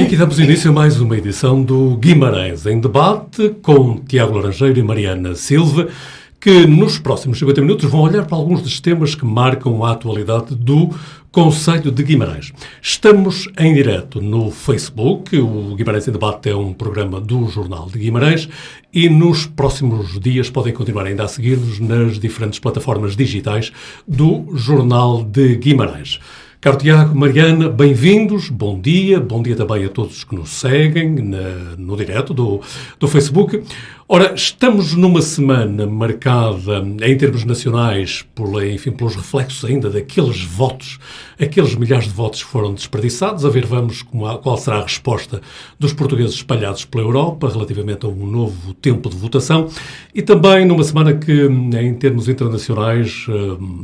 aqui damos início a mais uma edição do Guimarães em Debate com Tiago Laranjeiro e Mariana Silva, que nos próximos 50 minutos vão olhar para alguns dos temas que marcam a atualidade do Concelho de Guimarães. Estamos em direto no Facebook, o Guimarães em Debate é um programa do Jornal de Guimarães e nos próximos dias podem continuar ainda a seguir-nos nas diferentes plataformas digitais do Jornal de Guimarães. Caro Tiago, Mariana, bem-vindos, bom dia também a todos que nos seguem no direto do Facebook. Ora, estamos numa semana marcada, em termos nacionais, pelos reflexos ainda daqueles votos, aqueles milhares de votos que foram desperdiçados. A ver, vamos qual será a resposta dos portugueses espalhados pela Europa relativamente a um novo tempo de votação. E também numa semana que, em termos internacionais,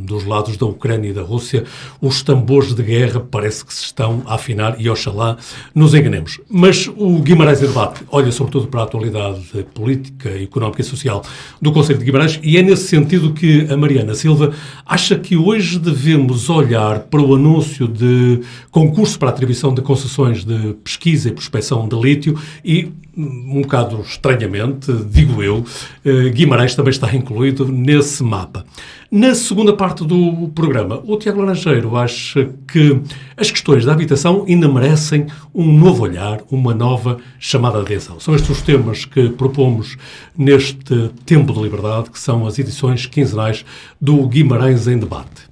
dos lados da Ucrânia e da Rússia, os tambores de guerra parece que se estão a afinar e, oxalá, nos enganemos. Mas o Guimarães em Debate olha sobretudo para a atualidade política, económica e social do Concelho de Guimarães, e é nesse sentido que a Mariana Silva acha que hoje devemos olhar para o anúncio de concurso para a atribuição de concessões de pesquisa e prospecção de lítio e, um bocado estranhamente, digo eu, Guimarães também está incluído nesse mapa. Na segunda parte do programa, o Tiago Laranjeiro acha que as questões da habitação ainda merecem um novo olhar, uma nova chamada de atenção. São estes os temas que propomos neste Tempo de Liberdade, que são as edições quinzenais do Guimarães em Debate.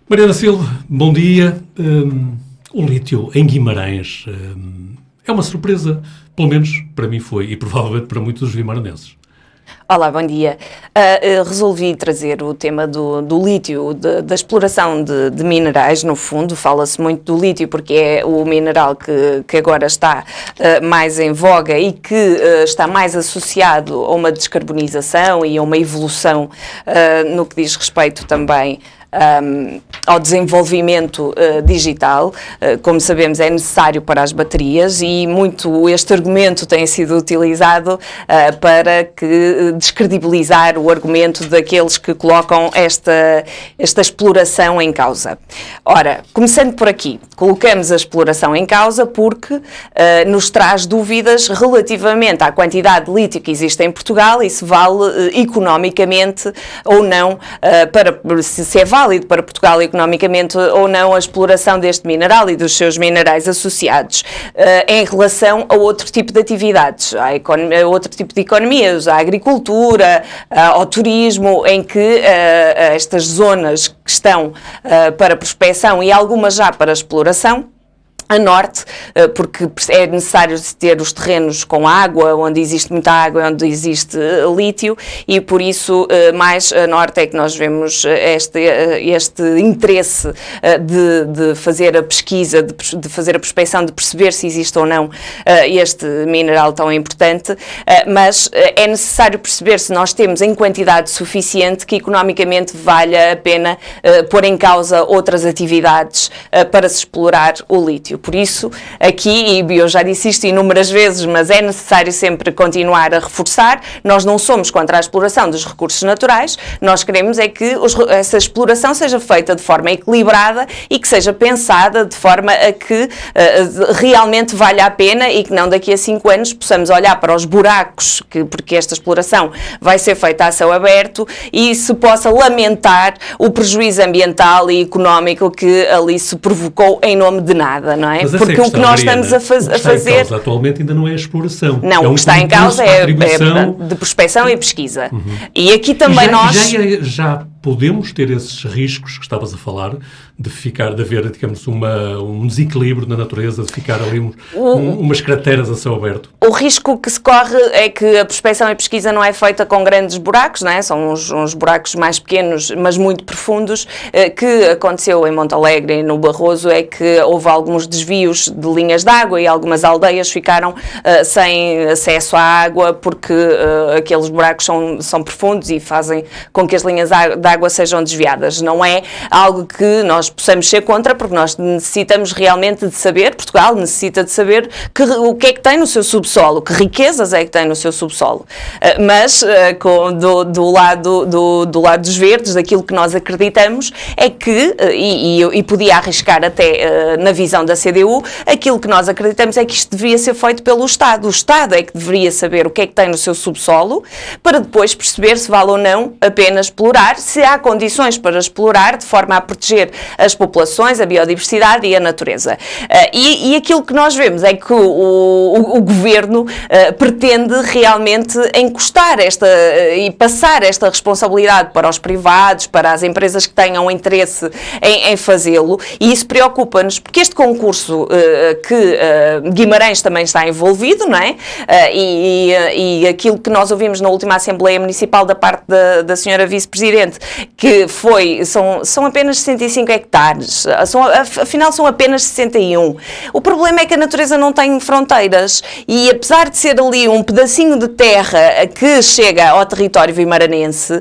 Mariana Silva, bom dia. O lítio em Guimarães é uma surpresa, pelo menos para mim foi, e provavelmente para muitos dos guimaranenses. Olá, bom dia. Resolvi trazer o tema do lítio, da exploração de minerais, no fundo. Fala-se muito do lítio porque é o mineral que agora está mais em voga e que está mais associado a uma descarbonização e a uma evolução no que diz respeito também ao desenvolvimento digital. Como sabemos, é necessário para as baterias e muito este argumento tem sido utilizado para descredibilizar o argumento daqueles que colocam esta exploração em causa. Ora, começando por aqui, colocamos a exploração em causa porque nos traz dúvidas relativamente à quantidade de lítio que existe em Portugal e se vale economicamente ou não, se é válido para Portugal economicamente ou não a exploração deste mineral e dos seus minerais associados em relação a outro tipo de atividades, a outro tipo de economias, à agricultura, ao turismo, em que estas zonas que estão para prospecção e algumas já para exploração, a norte, porque é necessário ter os terrenos com água, onde existe muita água, onde existe lítio, e por isso mais a norte é que nós vemos este interesse de fazer a pesquisa, de fazer a prospecção, de perceber se existe ou não este mineral tão importante, mas é necessário perceber se nós temos em quantidade suficiente que economicamente valha a pena pôr em causa outras atividades para se explorar o lítio. Por isso, aqui, e eu já disse isto inúmeras vezes, mas é necessário sempre continuar a reforçar, nós não somos contra a exploração dos recursos naturais, nós queremos é que essa exploração seja feita de forma equilibrada e que seja pensada de forma a que realmente valha a pena e que não daqui a 5 anos possamos olhar para os buracos, porque esta exploração vai ser feita a céu aberto, e se possa lamentar o prejuízo ambiental e económico que ali se provocou em nome de nada, não é? Porque o que nós estamos a fazer... Em causa atualmente ainda não é a exploração. Não, o que está em causa é de prospecção e pesquisa. Uhum. E aqui também já podemos ter esses riscos que estavas a falar, de haver, digamos, um desequilíbrio na natureza, de ficar ali umas crateras a céu aberto. O risco que se corre é que a prospecção e pesquisa não é feita com grandes buracos, não é? São uns buracos mais pequenos, mas muito profundos, que aconteceu em Montalegre e no Barroso, é que houve alguns desvios de linhas de água e algumas aldeias ficaram sem acesso à água porque aqueles buracos são profundos e fazem com que as linhas de água sejam desviadas. Não é algo que nós possamos ser contra, porque nós necessitamos realmente de saber, Portugal necessita de saber o que é que tem no seu subsolo, que riquezas é que tem no seu subsolo. Mas do lado dos verdes, daquilo que nós acreditamos é que, e podia arriscar até na visão da CDU, aquilo que nós acreditamos é que isto deveria ser feito pelo Estado. O Estado é que deveria saber o que é que tem no seu subsolo, para depois perceber se vale ou não a pena explorar, se há condições para explorar, de forma a proteger as populações, a biodiversidade e a natureza. E aquilo que nós vemos é que o Governo pretende realmente encostar e passar esta responsabilidade para os privados, para as empresas que tenham interesse em fazê-lo, e isso preocupa-nos, porque este concurso que Guimarães também está envolvido, não é? E aquilo que nós ouvimos na última Assembleia Municipal da parte da senhora Vice-Presidente, que são apenas 65 hectares, afinal são apenas 61. O problema é que a natureza não tem fronteiras, e apesar de ser ali um pedacinho de terra que chega ao território vimaranense,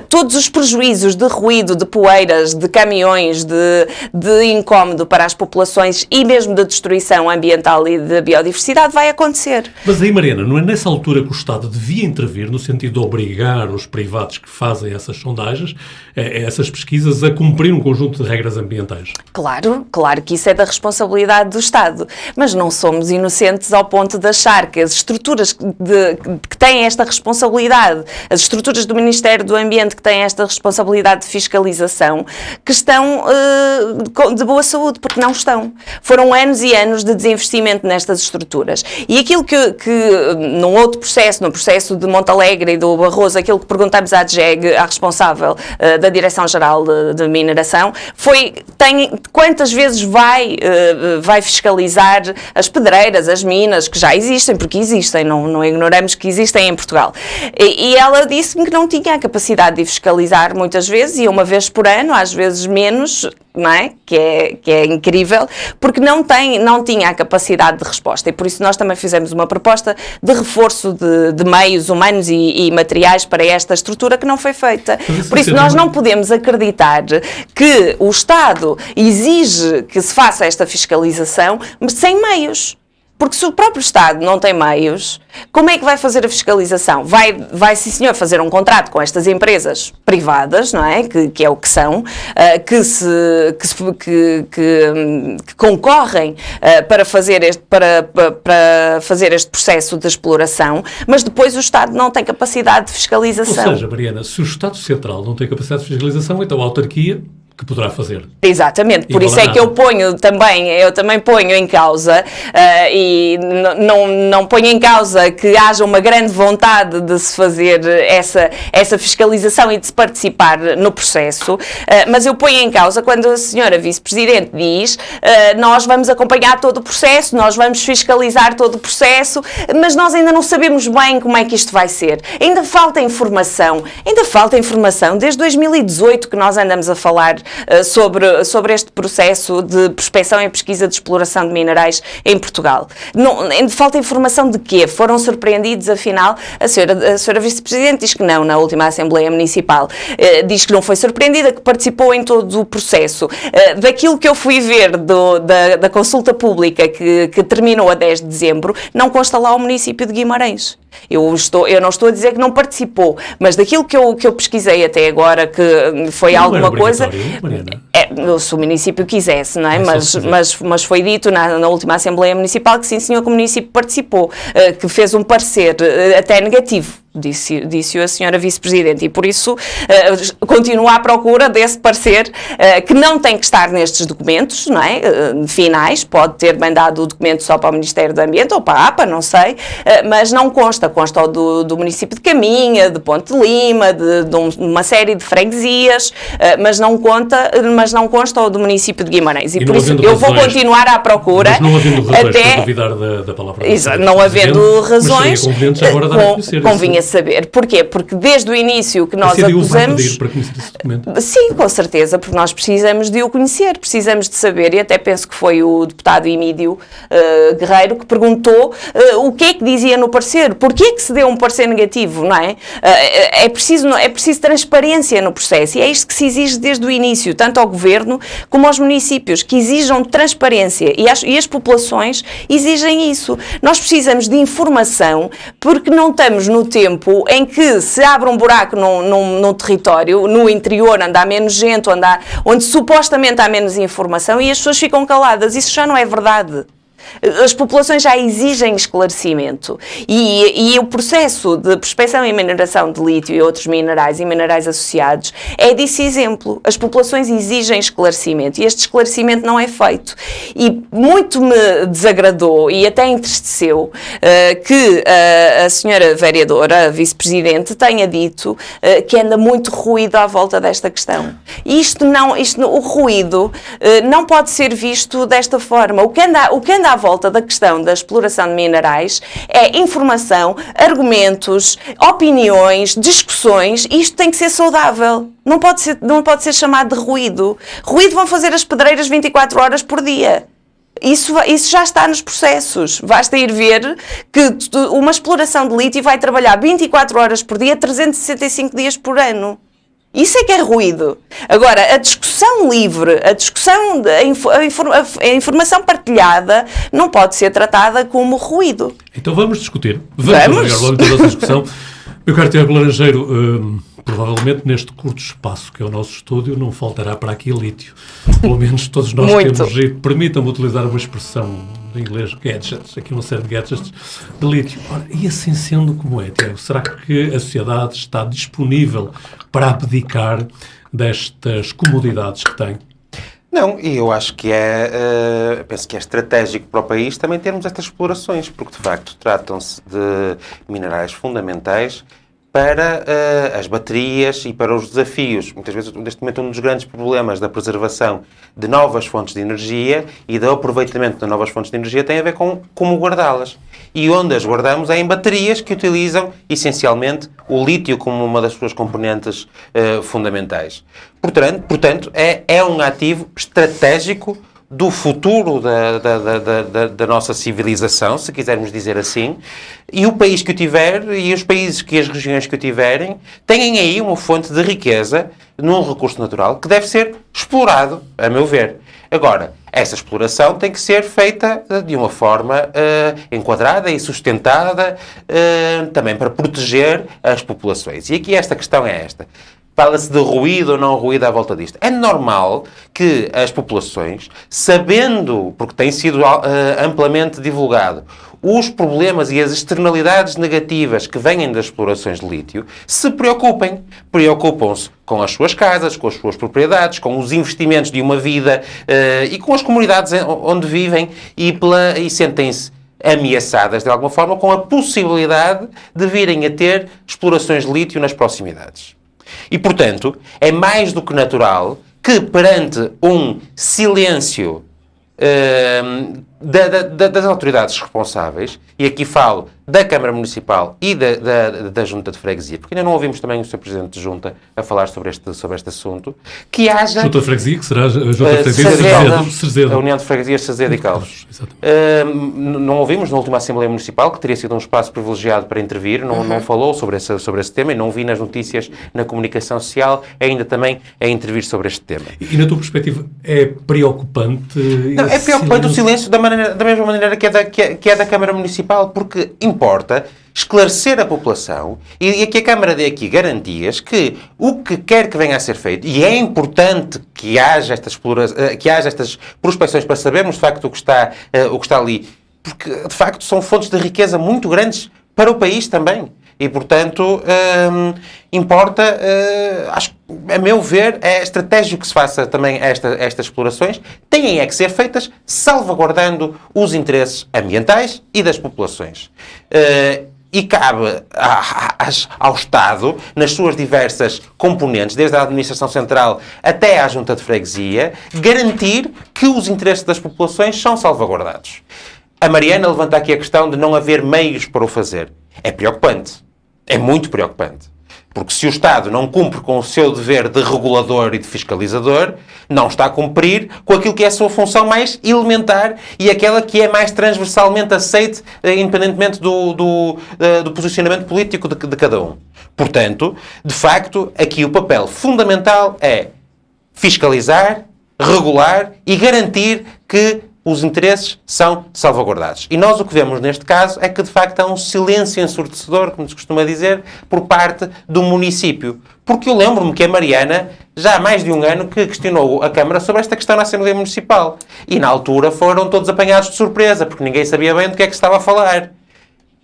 todos os prejuízos de ruído, de poeiras, de caminhões, de incómodo para as populações e mesmo de destruição ambiental e de biodiversidade vai acontecer. Mas aí, Mariana, não é nessa altura que o Estado devia intervir no sentido de obrigar os privados que fazem essas sondagens, essas pesquisas, a cumprir um conjunto de regras ambientais? Claro que isso é da responsabilidade do Estado, mas não somos inocentes ao ponto de achar que as estruturas que têm esta responsabilidade, as estruturas do Ministério do Ambiente que têm esta responsabilidade de fiscalização, que estão de boa saúde, porque não estão. Foram anos e anos de desinvestimento nestas estruturas. E aquilo que num outro processo, no processo de Montalegre e do Barroso, aquilo que perguntamos à DGEG, à responsável da Direção-Geral de Mineração, quantas vezes vai fiscalizar as pedreiras, as minas, que já existem, porque existem, não ignoramos que existem em Portugal. E ela disse-me que não tinha a capacidade de fiscalizar muitas vezes, e uma vez por ano, às vezes menos, não é? Que é incrível, porque não tinha a capacidade de resposta, e por isso nós também fizemos uma proposta de reforço de meios humanos e materiais para esta estrutura que não foi feita. Por isso nós não podemos acreditar que o Estado exige que se faça esta fiscalização, mas sem meios. Porque se o próprio Estado não tem meios, como é que vai fazer a fiscalização? Vai sim senhor, fazer um contrato com estas empresas privadas, não é? Que é o que são, que concorrem para fazer este processo de exploração, mas depois o Estado não tem capacidade de fiscalização. Ou seja, Mariana, se o Estado Central não tem capacidade de fiscalização, então a autarquia que poderá fazer. Exatamente, por isso é que eu também ponho em causa e não ponho em causa que haja uma grande vontade de se fazer essa fiscalização e de se participar no processo, mas eu ponho em causa quando a senhora Vice-Presidente diz nós vamos acompanhar todo o processo, nós vamos fiscalizar todo o processo, mas nós ainda não sabemos bem como é que isto vai ser. Ainda falta informação desde 2018 que nós andamos a falar sobre este processo de prospecção e pesquisa de exploração de minerais em Portugal. Falta informação de quê? Foram surpreendidos, afinal, a senhora Vice-Presidente diz que não, na última Assembleia Municipal, diz que não foi surpreendida, que participou em todo o processo. Daquilo que eu fui ver da consulta pública que terminou a 10 de dezembro, não consta lá o município de Guimarães. Eu não estou a dizer que não participou, mas daquilo que eu pesquisei até agora, que foi alguma coisa... Se o município quisesse, não é? Mas foi dito na última Assembleia Municipal que sim, senhor, que o município participou, que fez um parecer até negativo. Disse-o a senhora Vice-Presidente, e por isso continuo à procura desse parecer que não tem que estar nestes documentos, não é? Finais, pode ter mandado o documento só para o Ministério do Ambiente ou para a APA, não sei, mas não consta o do município de Caminha, de Ponte de Lima, de uma série de freguesias, mas não consta o do município de Guimarães, e por isso eu vou continuar à procura. Mas não havendo razões para duvidar da palavra. Exato, não havendo razões, agora dar a conhecer convinha saber. Porquê? Porque desde o início que nós acusamos... vai pedir para conhecer esse documento? Sim, com certeza, porque nós precisamos de o conhecer, precisamos de saber, e até penso que foi o deputado Emílio Guerreiro que perguntou o que é que dizia no parecer, porquê que se deu um parecer negativo, não é? É preciso transparência no processo, e é isto que se exige desde o início, tanto ao Governo como aos municípios, que exijam transparência, e as populações exigem isso. Nós precisamos de informação, porque não estamos no tempo em que se abre um buraco num território, no interior, onde há menos gente, onde supostamente há menos informação, e as pessoas ficam caladas. Isso já não é verdade. As populações já exigem esclarecimento e o processo de prospecção e mineração de lítio e outros minerais e minerais associados é desse exemplo. As populações exigem esclarecimento e este esclarecimento não é feito. E muito me desagradou e até entristeceu que a senhora vereadora, a vice-presidente, tenha dito que anda muito ruído à volta desta questão. O ruído não pode ser visto desta forma. O que anda à volta da questão da exploração de minerais é informação, argumentos, opiniões, discussões, e isto tem que ser saudável. Não pode ser chamado de ruído. Ruído vão fazer as pedreiras 24 horas por dia. Isso já está nos processos. Basta ir ver que uma exploração de lítio vai trabalhar 24 horas por dia, 365 dias por ano. Isso é que é ruído. Agora, a discussão livre, a informação partilhada não pode ser tratada como ruído. Então vamos discutir. Vamos logo da nossa discussão. Meu caro Tiago Laranjeiro, provavelmente neste curto espaço que é o nosso estúdio não faltará para aqui lítio. Pelo menos todos nós temos, e permitam-me utilizar uma expressão em inglês, gadgets, aqui uma série de gadgets de lítio. Ora, e assim sendo como é, Tiago, será que a sociedade está disponível para abdicar destas comodidades que tem? Não, e eu acho que penso que é estratégico para o país também termos estas explorações, porque de facto tratam-se de minerais fundamentais para as baterias e para os desafios. Muitas vezes, neste momento, um dos grandes problemas da preservação de novas fontes de energia e do aproveitamento de novas fontes de energia tem a ver com como guardá-las. E onde as guardamos é em baterias que utilizam, essencialmente, o lítio como uma das suas componentes fundamentais. Portanto, é um ativo estratégico do futuro da nossa civilização, se quisermos dizer assim, e o país que o tiver, e os países e as regiões que o tiverem, têm aí uma fonte de riqueza num recurso natural que deve ser explorado, a meu ver. Agora, essa exploração tem que ser feita de uma forma enquadrada e sustentada, também para proteger as populações. E aqui esta questão é esta. Fala-se de ruído ou não ruído à volta disto. É normal que as populações, sabendo, porque tem sido amplamente divulgado, os problemas e as externalidades negativas que vêm das explorações de lítio, se preocupem. Preocupam-se com as suas casas, com as suas propriedades, com os investimentos de uma vida e com as comunidades onde vivem e sentem-se ameaçadas de alguma forma com a possibilidade de virem a ter explorações de lítio nas proximidades. E, portanto, é mais do que natural que, perante um silêncio das autoridades responsáveis, e aqui falo da Câmara Municipal e da Junta de Freguesia, porque ainda não ouvimos também o Sr. Presidente de Junta a falar sobre este assunto, que haja... Junta de Freguesia, que será a Junta de Freguesia Cezedo. A União de Freguesias Cezedo e Caldas. Não ouvimos na última Assembleia Municipal, que teria sido um espaço privilegiado para intervir, não falou sobre esse tema, e não vi nas notícias, na comunicação social, ainda também a intervir sobre este tema. E na tua perspectiva, é preocupante... Não, é preocupante o silêncio da mesma maneira que é da Câmara Municipal, porque importa esclarecer a população e que a Câmara dê aqui garantias que o que quer que venha a ser feito, e é importante que haja estas prospecções para sabermos de facto o que está ali, porque de facto são fontes de riqueza muito grandes para o país também. E, portanto, importa, acho que, a meu ver, é estratégico que se faça também estas explorações. Têm é que ser feitas salvaguardando os interesses ambientais e das populações. E cabe ao Estado, nas suas diversas componentes, desde a administração central até à Junta de Freguesia, garantir que os interesses das populações são salvaguardados. A Mariana levanta aqui a questão de não haver meios para o fazer. É preocupante. é muito preocupante. Porque se o Estado não cumpre com o seu dever de regulador e de fiscalizador, não está a cumprir com aquilo que é a sua função mais elementar e aquela que é mais transversalmente aceite, independentemente do posicionamento político de cada um. Portanto, de facto, aqui o papel fundamental é fiscalizar, regular e garantir que os interesses são salvaguardados. E nós o que vemos neste caso é que, de facto, há um silêncio ensurdecedor, como se costuma dizer, por parte do município. Porque eu lembro-me que a Mariana, já há mais de um ano, que questionou a Câmara sobre esta questão na Assembleia Municipal. E, na altura, foram todos apanhados de surpresa, porque ninguém sabia bem do que é que se estava a falar.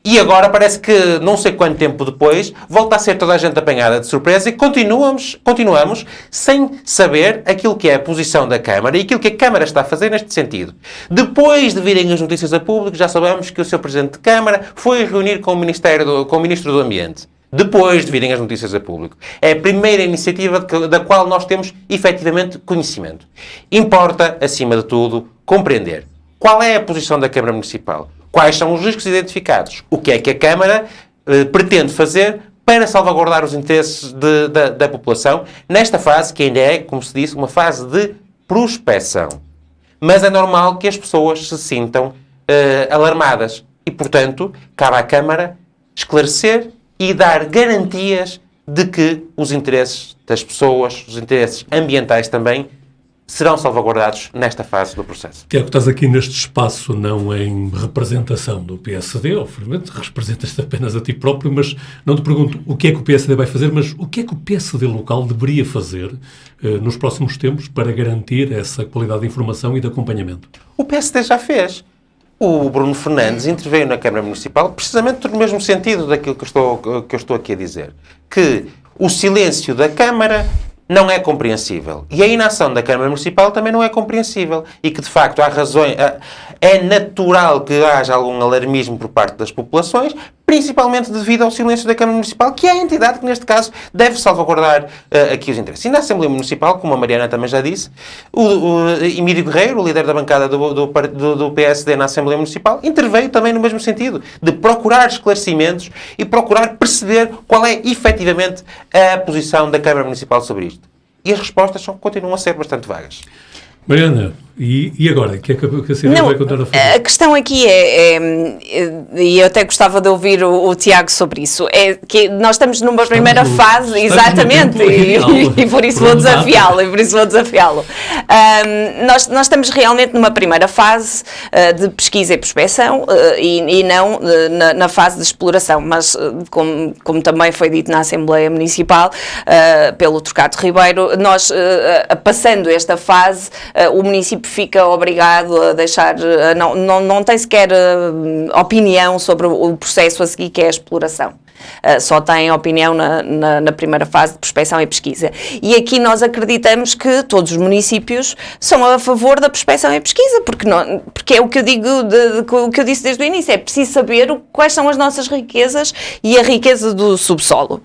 E agora parece que, não sei quanto tempo depois, volta a ser toda a gente apanhada de surpresa e continuamos sem saber aquilo que é a posição da Câmara e aquilo que a Câmara está a fazer neste sentido. Depois de virem as notícias a público, já sabemos que o Sr. Presidente de Câmara foi reunir com o Ministro do Ambiente. Depois de virem as notícias a público. É a primeira iniciativa da qual nós temos, efetivamente, conhecimento. Importa, acima de tudo, compreender qual é a posição da Câmara Municipal. Quais são os riscos identificados? O que é que a Câmara pretende fazer para salvaguardar os interesses da população nesta fase que ainda é, como se disse, uma fase de prospecção. Mas é normal que as pessoas se sintam alarmadas e, portanto, cabe à Câmara esclarecer e dar garantias de que os interesses das pessoas, os interesses ambientais também, serão salvaguardados nesta fase do processo. Tiago, estás aqui neste espaço não em representação do PSD, obviamente representas-te apenas a ti próprio, mas não te pergunto o que é que o PSD vai fazer, mas o que é que o PSD local deveria fazer nos próximos tempos para garantir essa qualidade de informação e de acompanhamento? O PSD já fez. O Bruno Fernandes interveio na Câmara Municipal precisamente no mesmo sentido daquilo que eu estou aqui a dizer. Que o silêncio da Câmara não é compreensível. E a inação da Câmara Municipal também não é compreensível. E que, de facto, há razões... É natural que haja algum alarmismo por parte das populações, principalmente devido ao silêncio da Câmara Municipal, que é a entidade que, neste caso, deve salvaguardar aqui os interesses. E na Assembleia Municipal, como a Mariana também já disse, o Emílio Guerreiro, o líder da bancada do PSD na Assembleia Municipal, interveio também no mesmo sentido, de procurar esclarecimentos e procurar perceber qual é, efetivamente, a posição da Câmara Municipal sobre isto. E as respostas continuam a ser bastante vagas. Mariana, e agora? O que é que a Cidade vai contar a fazer? A questão aqui e eu até gostava de ouvir o Tiago sobre isso, é que nós estamos numa primeira fase, exatamente, e por isso vou desafiá-lo, nós estamos realmente numa primeira fase de pesquisa e prospecção e não na fase de exploração, mas como também foi dito na Assembleia Municipal pelo Trocado Ribeiro, nós passando esta fase, o município fica obrigado a deixar, não tem sequer opinião sobre o processo a seguir, que é a exploração. Só tem opinião na primeira fase de prospecção e pesquisa. E aqui nós acreditamos que todos os municípios são a favor da prospecção e pesquisa, porque é o que eu digo, o que eu disse desde o início, é preciso saber quais são as nossas riquezas e a riqueza do subsolo.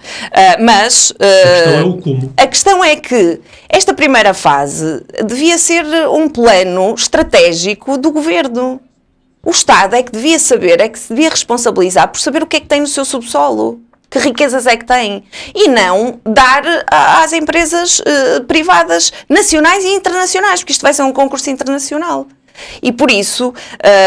Mas a questão é o como. A questão é que esta primeira fase devia ser um plano estratégico do governo. O Estado é que devia saber, é que se devia responsabilizar por saber o que é que tem no seu subsolo, que riquezas é que tem, e não dar às empresas privadas nacionais e internacionais, porque isto vai ser um concurso internacional. E por isso,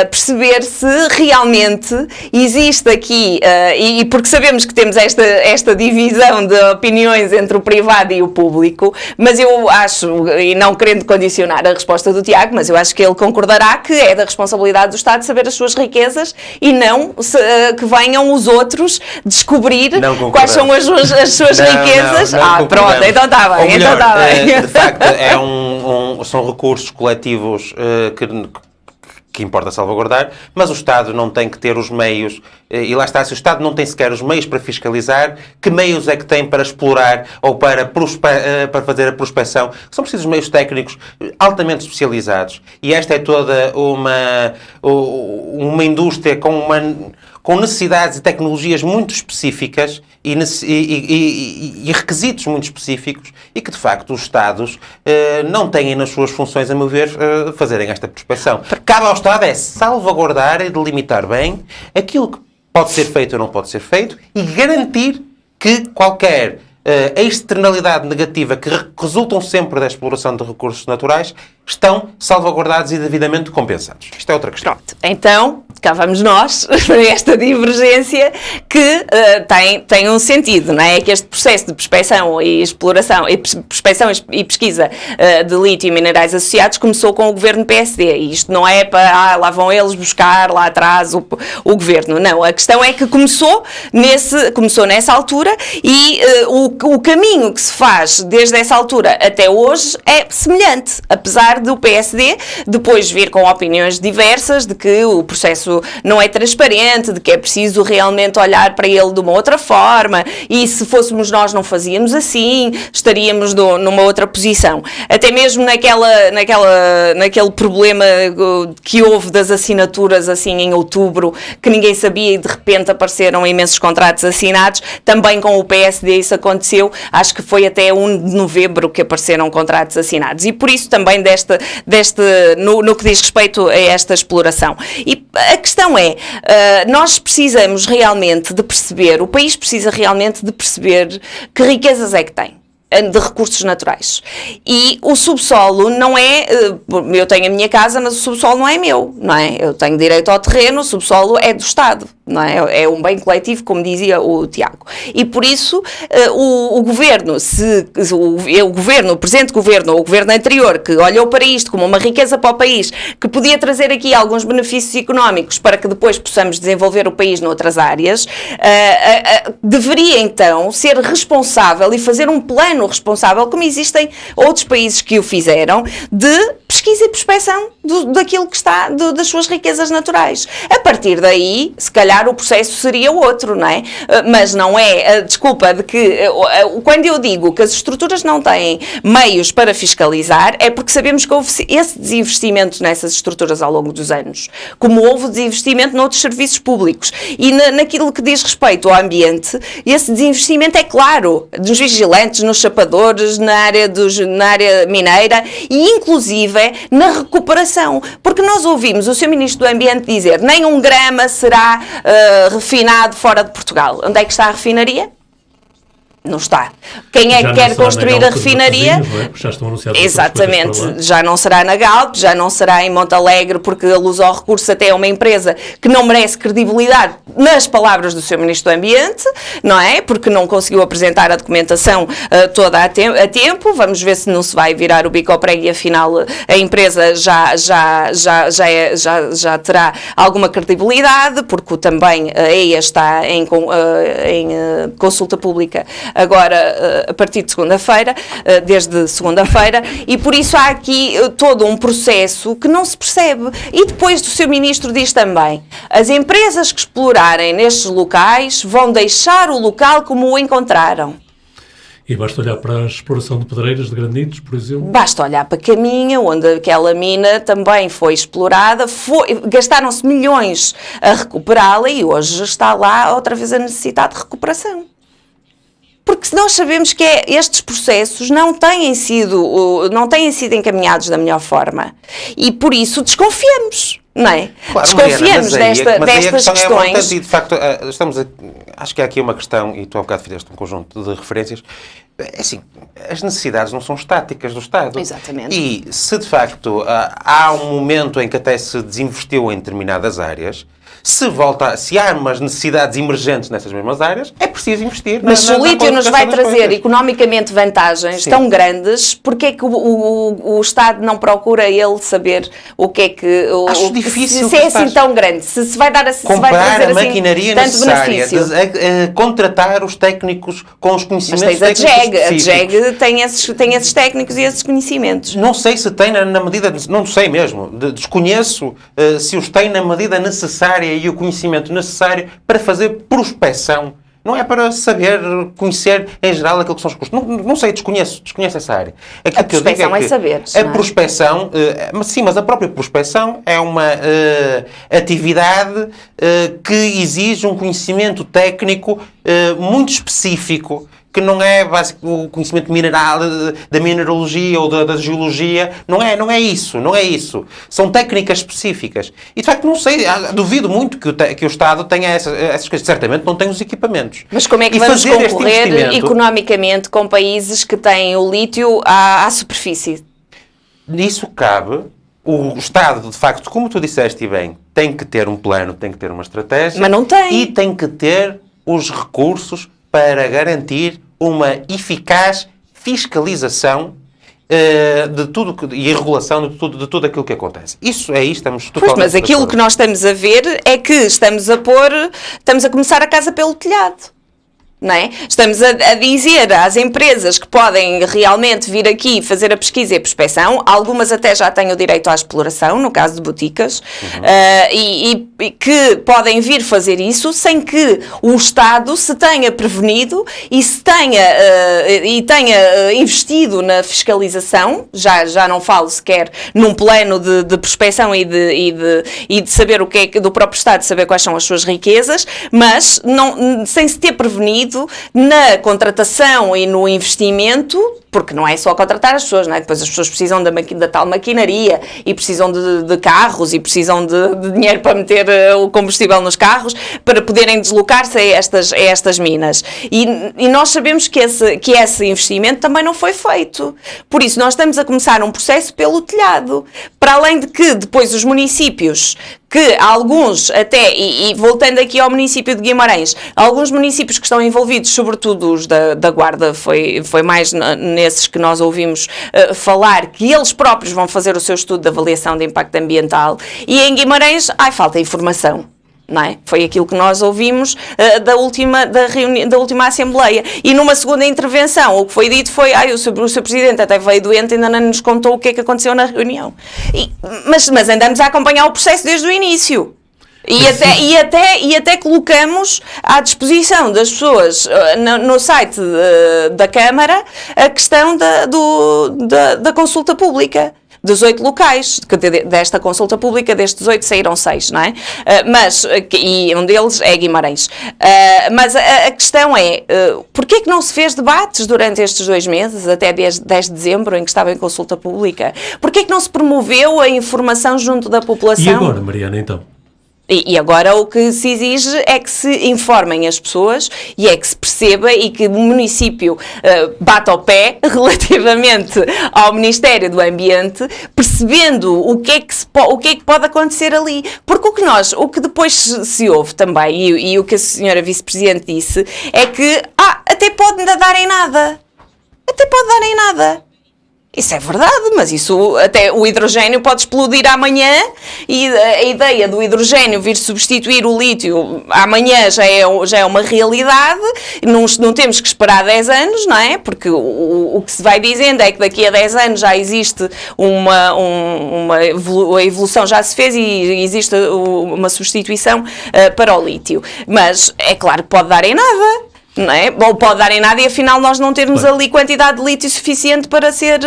perceber se realmente existe aqui, e porque sabemos que temos esta divisão de opiniões entre o privado e o público, mas eu acho, e não querendo condicionar a resposta do Tiago, mas eu acho que ele concordará que é da responsabilidade do Estado saber as suas riquezas e não que venham os outros descobrir quais são as suas riquezas. Pronto, então está bem. Melhor, de facto, são recursos coletivos que importa salvaguardar, mas o Estado não tem que ter os meios, e lá está, se o Estado não tem sequer os meios para fiscalizar, que meios é que tem para explorar ou para fazer a prospecção? São precisos meios técnicos altamente especializados. E esta é toda uma indústria com necessidades e tecnologias muito específicas e requisitos muito específicos e que, de facto, os Estados não têm nas suas funções, a meu ver, fazerem esta prospecção. Cabe ao Estado salvaguardar e delimitar bem aquilo que pode ser feito ou não pode ser feito, e garantir que qualquer a externalidade negativa que resultam sempre da exploração de recursos naturais estão salvaguardados e devidamente compensados. Isto é outra questão. Pronto. Então, cá vamos nós, para esta divergência que tem um sentido, não é? Que este processo de prospecção e exploração, prospecção e pesquisa de lítio e minerais associados começou com o governo PSD. E isto não é para, lá vão eles buscar lá atrás o governo. Não, a questão é que começou nessa altura e o caminho que se faz desde essa altura até hoje é semelhante, apesar do PSD depois vir com opiniões diversas de que o processo não é transparente, de que é preciso realmente olhar para ele de uma outra forma e se fôssemos nós não fazíamos assim, estaríamos numa outra posição. Até mesmo naquele problema que houve das assinaturas assim em outubro, que ninguém sabia e de repente apareceram imensos contratos assinados, também com o PSD isso aconteceu, acho que foi até 1 de novembro que apareceram contratos assinados e por isso também no que diz respeito a esta exploração. E a questão é, nós precisamos realmente de perceber, o país precisa realmente de perceber que riquezas é que tem de recursos naturais. E o subsolo não é, eu tenho a minha casa, mas o subsolo não é meu, não é? Eu tenho direito ao terreno, o subsolo é do Estado, não é? É um bem coletivo, como dizia o Tiago. E por isso, o governo, o presente governo, ou o governo anterior, que olhou para isto como uma riqueza para o país, que podia trazer aqui alguns benefícios económicos para que depois possamos desenvolver o país noutras áreas, deveria então ser responsável e fazer um plano responsável, como existem outros países que o fizeram, de pesquisa e prospecção daquilo que está, das suas riquezas naturais. A partir daí, se calhar o processo seria outro, não é? Mas não é, desculpa, de que quando eu digo que as estruturas não têm meios para fiscalizar, é porque sabemos que houve esse desinvestimento nessas estruturas ao longo dos anos, como houve desinvestimento noutros serviços públicos. E naquilo que diz respeito ao ambiente, esse desinvestimento é claro, dos vigilantes, nos chapadores, na área mineira e inclusive na recuperação, porque nós ouvimos o Sr. Ministro do Ambiente dizer nem 1 grama será refinado fora de Portugal. Onde é que está a refinaria? Não está. Quem é que quer construir a refinaria? Já estão anunciados. Exatamente. Já não será na Galp, já não será em Montalegre, porque a luz ao recurso até é uma empresa que não merece credibilidade nas palavras do Sr. Ministro do Ambiente, não é? Porque não conseguiu apresentar a documentação toda a tempo. Vamos ver se não se vai virar o bico ao prego e afinal a empresa já terá alguma credibilidade, porque também a EIA está em consulta pública agora a partir de segunda-feira, desde segunda-feira, e por isso há aqui todo um processo que não se percebe. E depois o Sr. Ministro diz também, as empresas que explorarem nestes locais vão deixar o local como o encontraram. E basta olhar para a exploração de pedreiras de granitos, por exemplo? Basta olhar para Caminha, onde aquela mina também foi explorada, gastaram-se milhões a recuperá-la e hoje está lá outra vez a necessitar de recuperação. Porque nós sabemos que estes processos não têm sido encaminhados da melhor forma. E por isso desconfiamos, não é? Claro, desconfiamos Mariana, destas questões. De facto, acho que há aqui uma questão, e tu há bocado fizeste um conjunto de referências, é assim, as necessidades não são estáticas do Estado. Exatamente. E se de facto há um momento em que até se desinvestiu em determinadas áreas, se há umas necessidades emergentes nessas mesmas áreas, é preciso investir. Mas se o lítio nos vai trazer economicamente vantagens tão grandes, porque é que o Estado não procura ele saber o que é que... Acho difícil. Se é assim tão grande, se vai dar assim, comprar se vai trazer a maquinaria assim, tanto necessária, benefício. Contratar os técnicos com os conhecimentos técnicos específicos. A JEG tem esses técnicos e esses conhecimentos. Não sei se tem na medida... Não sei mesmo. Desconheço se os tem na medida necessária e o conhecimento necessário para fazer prospecção. Não é para saber, conhecer em geral aquilo que são os custos. Não sei, desconheço essa área. A prospecção é saber. A prospecção, mas a própria prospecção é uma atividade que exige um conhecimento técnico muito específico, que não é o conhecimento mineral, da mineralogia ou da geologia. Não é isso. São técnicas específicas. E, de facto, não sei, duvido muito que o Estado tenha essas coisas. Certamente não tem os equipamentos. Mas como é que vamos concorrer economicamente com países que têm o lítio à superfície? Nisso cabe o Estado, de facto, como tu disseste bem, tem que ter um plano, tem que ter uma estratégia. Mas não tem. E tem que ter os recursos para garantir uma eficaz fiscalização de tudo e a regulação de tudo aquilo que acontece. Isso estamos totalmente... Pois, mas aquilo que nós estamos a ver é que estamos a começar a casa pelo telhado. Não é? Estamos a dizer às empresas que podem realmente vir aqui fazer a pesquisa e a prospecção, algumas até já têm o direito à exploração, no caso de boticas, e que podem vir fazer isso sem que o Estado se tenha prevenido e tenha investido na fiscalização. Já não falo sequer num plano de prospecção e de saber o que é do próprio Estado, de saber quais são as suas riquezas, mas sem se ter prevenido na contratação e no investimento, porque não é só contratar as pessoas, não é? Depois as pessoas precisam da tal maquinaria e precisam de carros e precisam de dinheiro para meter o combustível nos carros para poderem deslocar-se a estas minas. E nós sabemos que esse investimento também não foi feito. Por isso, nós estamos a começar um processo pelo telhado. Para além de que depois os municípios, que alguns até, e voltando aqui ao município de Guimarães, alguns municípios que estão envolvidos, sobretudo os da Guarda, foi mais nesses que nós ouvimos falar, que eles próprios vão fazer o seu estudo de avaliação de impacto ambiental, e em Guimarães, falta informação. Não é? Foi aquilo que nós ouvimos da última Assembleia. E numa segunda intervenção, o que foi dito foi o seu Presidente até veio doente e ainda não nos contou o que é que aconteceu na reunião. Mas andamos a acompanhar o processo desde o início. E até colocamos à disposição das pessoas no site da Câmara a questão da consulta pública. Dos 8 locais, desta consulta pública, destes 8 saíram 6, não é? E um deles é Guimarães. Mas a questão é, porquê que não se fez debates durante estes 2 meses, até 10 de dezembro, em que estava em consulta pública? Porquê que não se promoveu a informação junto da população? E agora, Mariana, então? E agora o que se exige é que se informem as pessoas e é que se perceba e que o município bata ao pé relativamente ao Ministério do Ambiente, percebendo o que é que pode acontecer ali. Porque o que depois se ouve também, e o que a senhora Vice-Presidente disse, é que até pode dar em nada. Até pode dar em nada. Isso é verdade, mas até o hidrogénio pode explodir amanhã e a ideia do hidrogénio vir substituir o lítio amanhã já é uma realidade, não temos que esperar 10 anos, não é? Porque o que se vai dizendo é que daqui a 10 anos já existe a evolução já se fez e existe uma substituição para o lítio. Mas é claro que pode dar em nada. Não é? Ou pode dar em nada e afinal nós não termos ali quantidade de lítio suficiente para ser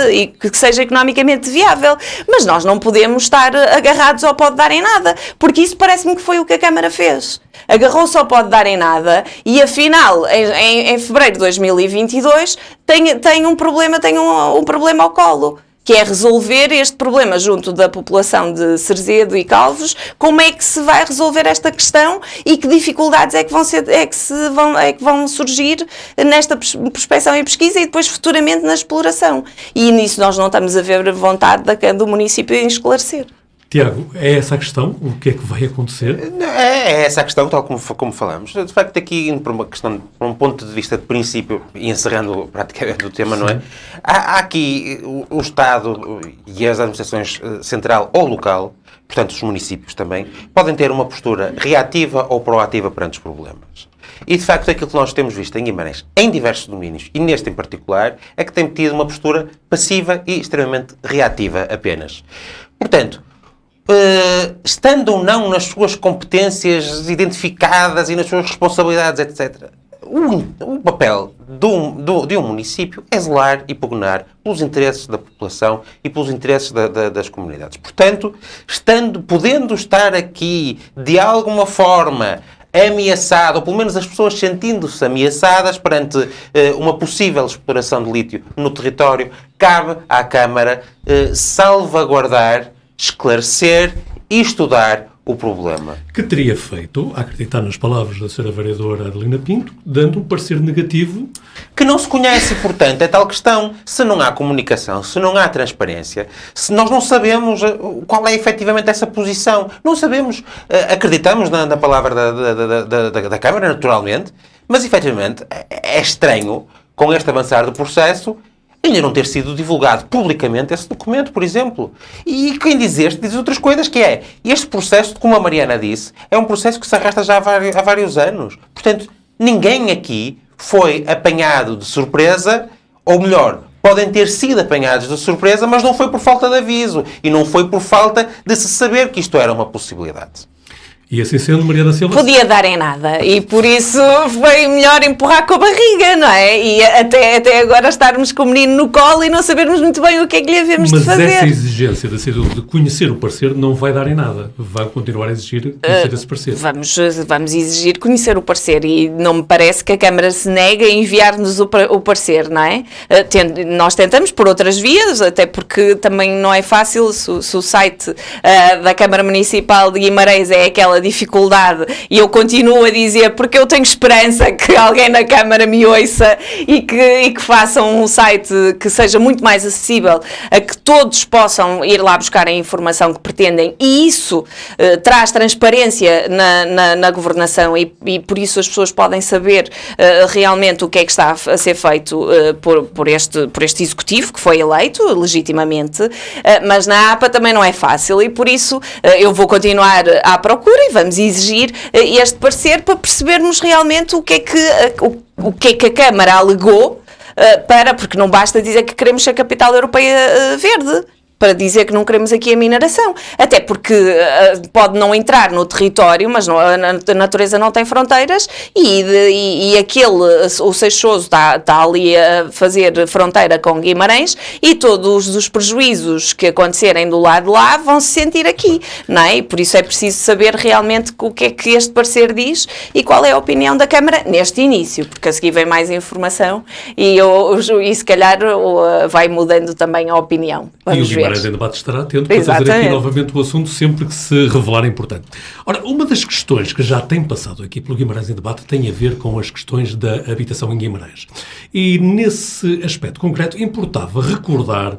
e que seja economicamente viável, mas nós não podemos estar agarrados ao pode dar em nada, porque isso parece-me que foi o que a Câmara fez. Agarrou-se ao pode dar em nada e afinal em fevereiro de 2022 tem um problema ao colo, que é resolver este problema junto da população de Cerzedo e Calvos. Como é que se vai resolver esta questão e que dificuldades é que vão surgir nesta prospecção e pesquisa e depois futuramente na exploração. E nisso nós não estamos a ver vontade do município em esclarecer. Tiago, é essa a questão? O que é que vai acontecer? É essa a questão, tal como falamos. De facto, aqui, por um ponto de vista de princípio, e encerrando praticamente o tema, não é? Há aqui o Estado e as administrações central ou local, portanto os municípios também, podem ter uma postura reativa ou proativa perante os problemas. E, de facto, aquilo que nós temos visto em Guimarães, em diversos domínios, e neste em particular, é que tem tido uma postura passiva e extremamente reativa apenas. Portanto, estando ou não nas suas competências identificadas e nas suas responsabilidades, etc., o papel de um município é zelar e pugnar pelos interesses da população e pelos interesses das comunidades. Portanto, podendo estar aqui, de alguma forma, ameaçado, ou pelo menos as pessoas sentindo-se ameaçadas perante uma possível exploração de lítio no território, cabe à Câmara salvaguardar, esclarecer e estudar o problema. Que teria feito, a acreditar nas palavras da Sra. Vereadora Adelina Pinto, dando um parecer negativo. Que não se conhece, portanto, é tal questão. Se não há comunicação, se não há transparência, se nós não sabemos qual é efetivamente essa posição, não sabemos, acreditamos na palavra da Câmara, naturalmente, mas efetivamente é estranho, com este avançar do processo, ainda não ter sido divulgado publicamente esse documento, por exemplo. E quem diz diz outras coisas, que é, este processo, como a Mariana disse, é um processo que se arrasta já há vários anos. Portanto, ninguém aqui foi apanhado de surpresa, ou melhor, podem ter sido apanhados de surpresa, mas não foi por falta de aviso, e não foi por falta de se saber que isto era uma possibilidade. E assim sendo, Mariana Silva... Podia dar em nada e por isso foi melhor empurrar com a barriga, não é? E até agora estarmos com o menino no colo e não sabermos muito bem o que é que lhe havemos de fazer. Mas essa exigência da CDU de conhecer o parecer não vai dar em nada. Vai continuar a exigir conhecer esse parecer. Vamos exigir conhecer o parecer e não me parece que a Câmara se negue a enviar-nos o parecer, não é? Nós tentamos por outras vias, até porque também não é fácil, se o site da Câmara Municipal de Guimarães é aquela dificuldade, e eu continuo a dizer, porque eu tenho esperança que alguém na Câmara me ouça e que façam um site que seja muito mais acessível, a que todos possam ir lá buscar a informação que pretendem, e isso traz transparência na governação e por isso as pessoas podem saber realmente o que é que está a ser feito por este Executivo, que foi eleito legitimamente, mas na APA também não é fácil, e por isso eu vou continuar à procura e vamos exigir este parecer para percebermos realmente o que é que a Câmara alegou, porque não basta dizer que queremos a capital europeia verde, para dizer que não queremos aqui a mineração. Até porque pode não entrar no território, mas a natureza não tem fronteiras e o Seixoso está ali a fazer fronteira com Guimarães e todos os prejuízos que acontecerem do lado de lá vão se sentir aqui, não é? E por isso é preciso saber realmente o que é que este parecer diz e qual é a opinião da Câmara neste início, porque a seguir vem mais informação e se calhar vai mudando também a opinião. Vamos ver. Em debate estará atento para trazer aqui novamente o assunto sempre que se revelar importante. Ora, uma das questões que já tem passado aqui pelo Guimarães em debate tem a ver com as questões da habitação em Guimarães. E nesse aspecto concreto importava recordar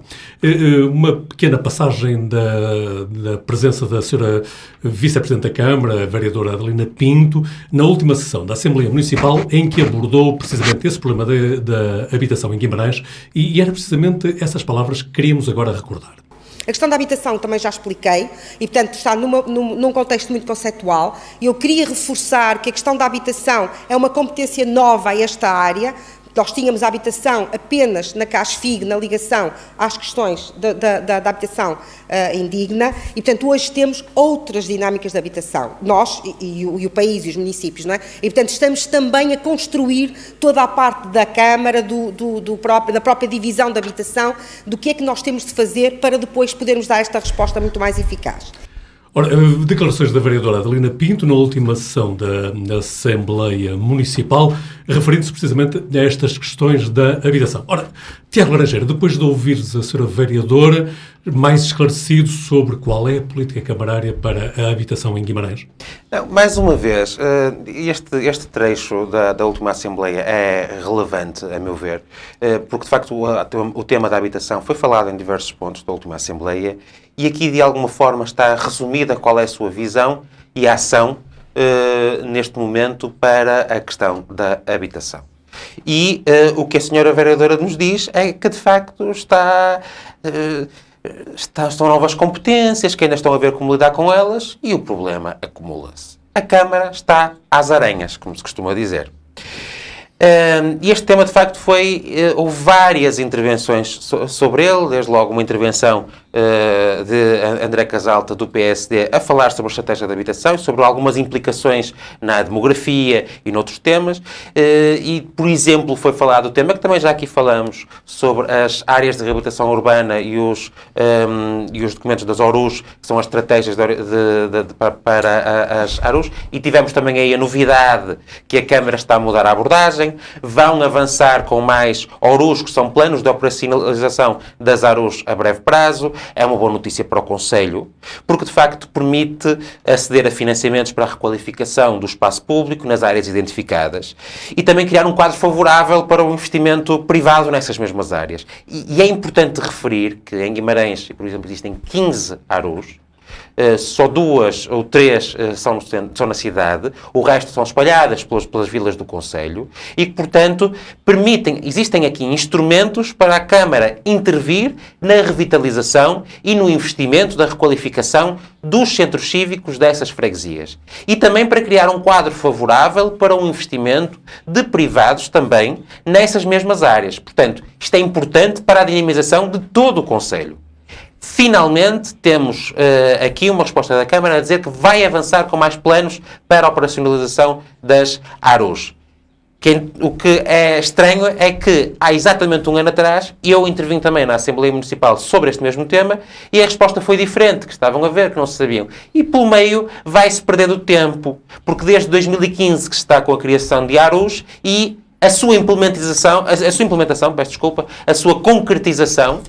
uma pequena passagem da presença da senhora Vice-Presidente da Câmara, a vereadora Adelina Pinto, na última sessão da Assembleia Municipal, em que abordou precisamente esse problema da habitação em Guimarães, e era precisamente essas palavras que queríamos agora recordar. A questão da habitação também já expliquei e, portanto, está num contexto muito conceitual. Eu queria reforçar que a questão da habitação é uma competência nova a esta área. Nós tínhamos a habitação apenas na CASFIG, na ligação às questões da habitação indigna e, portanto, hoje temos outras dinâmicas de habitação, nós e o país e os municípios, não é? E, portanto, estamos também a construir toda a parte da Câmara, da própria divisão da habitação, do que é que nós temos de fazer para depois podermos dar esta resposta muito mais eficaz. Ora, declarações da vereadora Adelina Pinto na última sessão da Assembleia Municipal, referindo-se precisamente a estas questões da habitação. Ora, Tiago Laranjeira, depois de ouvires a senhora vereadora, mais esclarecido sobre qual é a política camarária para a habitação em Guimarães? Não, mais uma vez, este trecho da última Assembleia é relevante, a meu ver, porque de facto o tema da habitação foi falado em diversos pontos da última Assembleia e aqui de alguma forma está resumida qual é a sua visão e a ação neste momento para a questão da habitação. E o que a senhora vereadora nos diz é que de facto estão novas competências, que ainda estão a ver como lidar com elas e o problema acumula-se. A Câmara está às aranhas, como se costuma dizer. E este tema, de facto, houve várias intervenções sobre ele, desde logo uma intervenção de André Casalta, do PSD, a falar sobre a estratégia de habitação e sobre algumas implicações na demografia e noutros temas. E, por exemplo, foi falado o tema que também já aqui falamos sobre as áreas de reabilitação urbana e os documentos das ORUs, que são as estratégias para as ARUs, e tivemos também aí a novidade que a Câmara está a mudar a abordagem, vão avançar com mais ORUs, que são planos de operacionalização das ARUs a breve prazo. É uma boa notícia para o Conselho, porque de facto permite aceder a financiamentos para a requalificação do espaço público nas áreas identificadas e também criar um quadro favorável para o investimento privado nessas mesmas áreas. E é importante referir que em Guimarães, por exemplo, existem 15 ARUs, só 2 ou 3 são na cidade, o resto são espalhadas pelas vilas do Conselho e que, portanto, existem aqui instrumentos para a Câmara intervir na revitalização e no investimento da requalificação dos centros cívicos dessas freguesias. E também para criar um quadro favorável para o investimento de privados também nessas mesmas áreas. Portanto, isto é importante para a dinamização de todo o Conselho. Finalmente, temos aqui uma resposta da Câmara a dizer que vai avançar com mais planos para a operacionalização das ARUs. O que é estranho é que, há exatamente um ano atrás, eu intervim também na Assembleia Municipal sobre este mesmo tema e a resposta foi diferente, que estavam a ver, que não se sabiam. E, pelo meio, vai-se perdendo tempo, porque desde 2015 que se está com a criação de ARUs e a sua implementação, a sua concretização,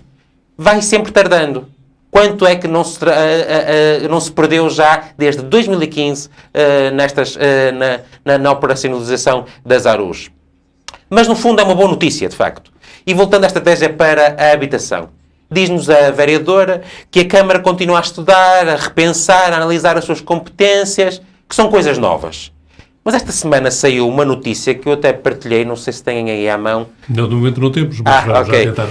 vai sempre tardando. Quanto é que não se perdeu já desde 2015 na operacionalização das ARUs? Mas, no fundo, é uma boa notícia, de facto. E voltando à estratégia para a habitação. Diz-nos a vereadora que a Câmara continua a estudar, a repensar, a analisar as suas competências, que são coisas novas. Mas esta semana saiu uma notícia que eu até partilhei, não sei se têm aí à mão. Não, no momento não temos, mas já tentaram.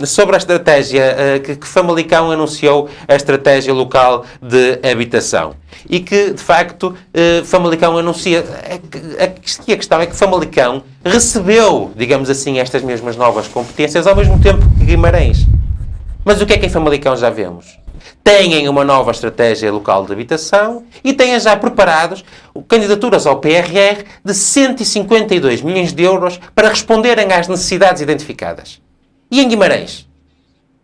Sobre a estratégia que Famalicão anunciou, a estratégia local de habitação. E que, de facto, Famalicão anuncia... A questão é que Famalicão recebeu, digamos assim, estas mesmas novas competências ao mesmo tempo que Guimarães. Mas o que é que em Famalicão já vemos? Têm uma nova estratégia local de habitação e têm já preparados candidaturas ao PRR de 152 milhões de euros para responderem às necessidades identificadas. E em Guimarães?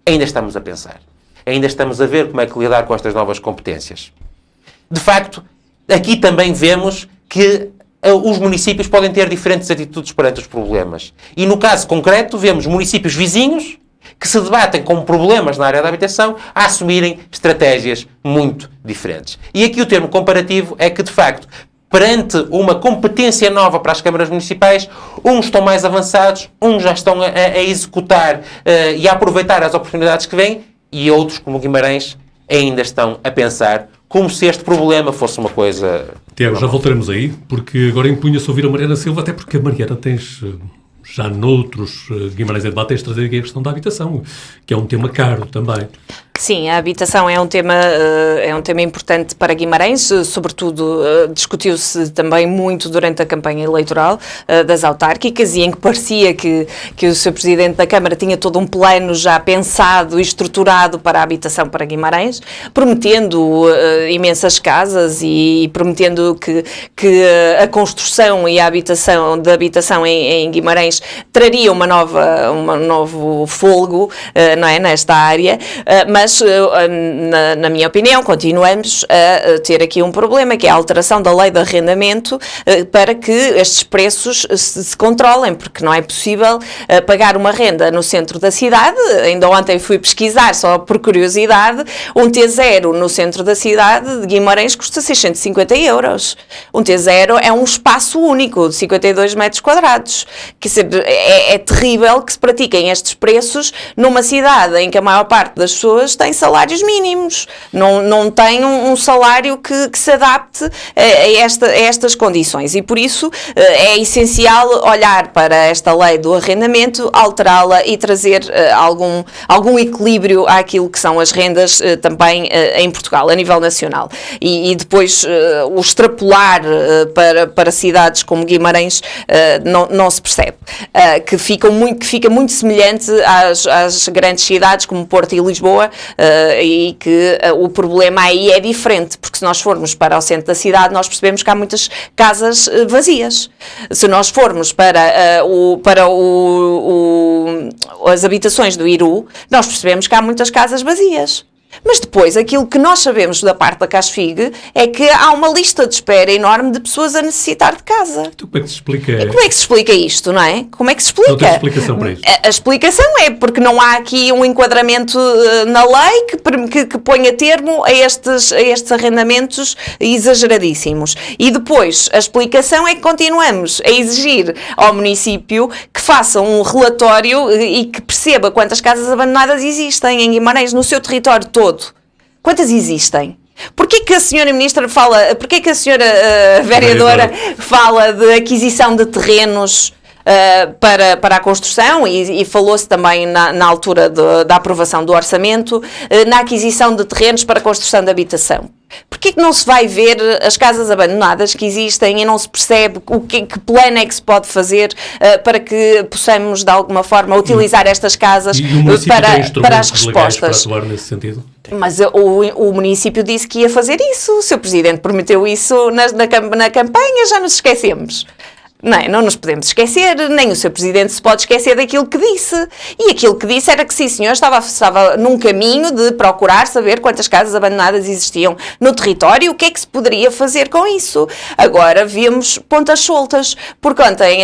Ainda estamos a pensar. Ainda estamos a ver como é que lidar com estas novas competências. De facto, aqui também vemos que os municípios podem ter diferentes atitudes perante os problemas. E no caso concreto, vemos municípios vizinhos que se debatem com problemas na área da habitação a assumirem estratégias muito diferentes. E aqui o termo comparativo é que, de facto, perante uma competência nova para as câmaras municipais, uns estão mais avançados, uns já estão a executar e a aproveitar as oportunidades que vêm, e outros, como Guimarães, ainda estão a pensar como se este problema fosse uma coisa... Tiago, já voltaremos aí, porque agora impunha-se ouvir a Mariana Silva, até porque a Mariana tens... Já noutros Guimarães em Debate tens trazido aqui a questão da habitação, que é um tema caro também. Sim, a habitação é um tema importante para Guimarães, sobretudo discutiu-se também muito durante a campanha eleitoral das autárquicas e em que parecia que o Sr. Presidente da Câmara tinha todo um plano já pensado e estruturado para a habitação para Guimarães, prometendo imensas casas e prometendo que a construção e a habitação em Guimarães traria um novo fôlego, não é, nesta área, mas na minha opinião, continuamos a ter aqui um problema, que é a alteração da lei de arrendamento para que estes preços se controlem, porque não é possível pagar uma renda no centro da cidade. Ainda ontem fui pesquisar, só por curiosidade, um T0 no centro da cidade de Guimarães custa 650 euros. Um T0 é um espaço único de 52 metros quadrados. Quer dizer, é terrível que se pratiquem estes preços numa cidade em que a maior parte das pessoas pessoas têm salários mínimos, não têm um salário que se adapte a estas condições, e por isso é essencial olhar para esta lei do arrendamento, alterá-la e trazer algum equilíbrio àquilo que são as rendas também em Portugal, a nível nacional. E depois o extrapolar para cidades como Guimarães não se percebe, que fica muito semelhante às grandes cidades como Porto e Lisboa, e que o problema aí é diferente, porque se nós formos para o centro da cidade, nós percebemos que há muitas casas vazias. Se nós formos para as habitações do Iru, nós percebemos que há muitas casas vazias. Mas depois, aquilo que nós sabemos da parte da CASFIG é que há uma lista de espera enorme de pessoas a necessitar de casa. Então como é que se explica? E como é que se explica isto, não é? Como é que se explica? Não tem explicação para isto. A explicação é porque não há aqui um enquadramento na lei que ponha termo a estes arrendamentos exageradíssimos. E depois, a explicação é que continuamos a exigir ao município que faça um relatório e que perceba quantas casas abandonadas existem em Guimarães, no seu território todo. Quantas existem? Porquê que a senhora Ministra porquê que a senhora Vereadora fala de aquisição de terrenos para a construção e falou-se também na altura da aprovação do orçamento, na aquisição de terrenos para a construção de habitação? Porquê que não se vai ver as casas abandonadas que existem e não se percebe que plano é que se pode fazer para que possamos, de alguma forma, utilizar estas casas para as respostas? Para atuar nesse sentido? Mas o município disse que ia fazer isso, o seu Presidente prometeu isso na campanha, já nos esquecemos. Não nos podemos esquecer, nem o seu Presidente se pode esquecer daquilo que disse. E aquilo que disse era que, sim senhor, estava num caminho de procurar saber quantas casas abandonadas existiam no território e o que é que se poderia fazer com isso. Agora vimos pontas soltas, porque ontem